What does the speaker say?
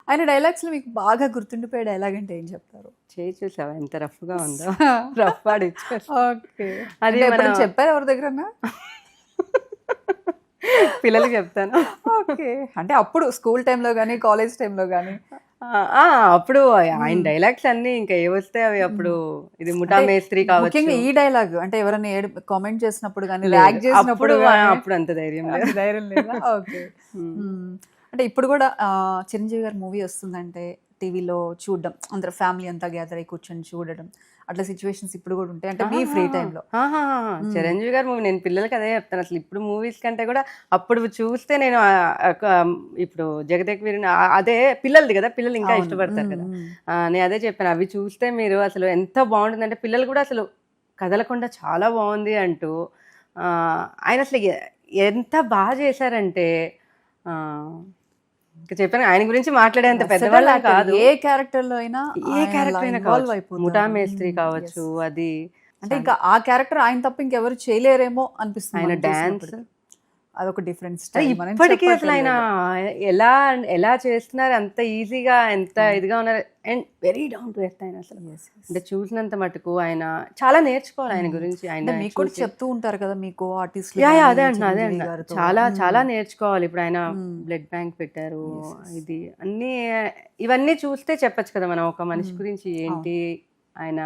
ఆయన డైలాగ్స్లో మీకు బాగా గుర్తుండిపోయే డైలాగ్ అంటే ఏం చెప్తారు? చేయి చూసావా ఎంత రఫ్గా ఉందో, రఫ్ ఆడిచ్చారు. ఓకే. అది అంటే మన ఎప్పుడైనా చెప్పారు ఎవరి దగ్గరన్నా? పిల్లలకి చెప్తాను. ఓకే. అంటే అప్పుడు స్కూల్ టైంలో కానీ కాలేజ్ టైంలో కానీ అప్పుడు ఆయన డైలాగ్స్ అన్నీ ఇంకా ఏవొస్తే అవి అప్పుడు. ఇది ముఠా అంటే మేస్త్రి కావచ్చు. ముఖ్యంగా ఈ డైలాగ్ అంటే ఎవరైనా కామెంట్ చేసినప్పుడు కానీ ర్యాగ్ చేసినప్పుడు అప్పుడు అంత ధైర్యం లేదు. అంత ధైర్యం లేదా? ఓకే. అంటే ఇప్పుడు కూడా చిరంజీవి గారి మూవీ వస్తుందంటే టీవీలో చూడడం, అందరు ఫ్యామిలీ అంతా గ్యాదర్ అయి కూర్చొని చూడడం, అట్లా సిచ్యువేషన్స్ ఇప్పుడు కూడా ఉంటాయి అంటే మీ ఫ్రీ టైంలో? చిరంజీవి గారు మూవీ నేను పిల్లలకి అదే చెప్తాను. అసలు ఇప్పుడు మూవీస్ కంటే కూడా అప్పుడు చూస్తే నేను ఇప్పుడు జగదేక్ వీరుని అదే పిల్లలది కదా, పిల్లలు ఇంకా ఇష్టపడతారు కదా. నేను అదే చెప్పాను, అవి చూస్తే మీరు అసలు ఎంత బాగుంటుందంటే పిల్లలు కూడా అసలు కదలకుండా చాలా బాగుంది అంటూ. ఆయన అసలు ఎంత బాగా చేశారంటే, ఇంకా చెప్పాను ఆయన గురించి మాట్లాడేంత పెద్దవాళ్ళ కాదు. ఏ క్యారెక్టర్ లో అయినా కావచ్చు, ముఠా మేస్త్రి కావచ్చు, అది అంటే ఇంకా ఆ క్యారెక్టర్ ఆయన తప్ప ఇంకెవరు చేయలేరేమో అనిపిస్తుంది. ఆయన డాన్స్ అదొక డిఫరెన్స్. ఇప్పటికీ అసలు ఆయన ఎలా ఎలా చేస్తున్నారు, అంత ఈజీగా, ఎంత ఇదిగా ఉన్నారు. And very down to earth ఆయన అసలు. అంటే చూసినంత మటుకు ఆయన చాలా నేర్చుకోవాలి ఆయన గురించి. ఆయన మీకు కూడా చెప్తూ ఉంటారు కదా మీకు ఆర్టిస్ట్. అదే అంటున్నా చాలా చాలా నేర్చుకోవాలి. ఇప్పుడు ఆయన బ్లడ్ బ్యాంక్ పెట్టారు, ఇది అన్ని ఇవన్నీ చూస్తే చెప్పచ్చు కదా మనం ఒక మనిషి గురించి ఏంటి ఆయన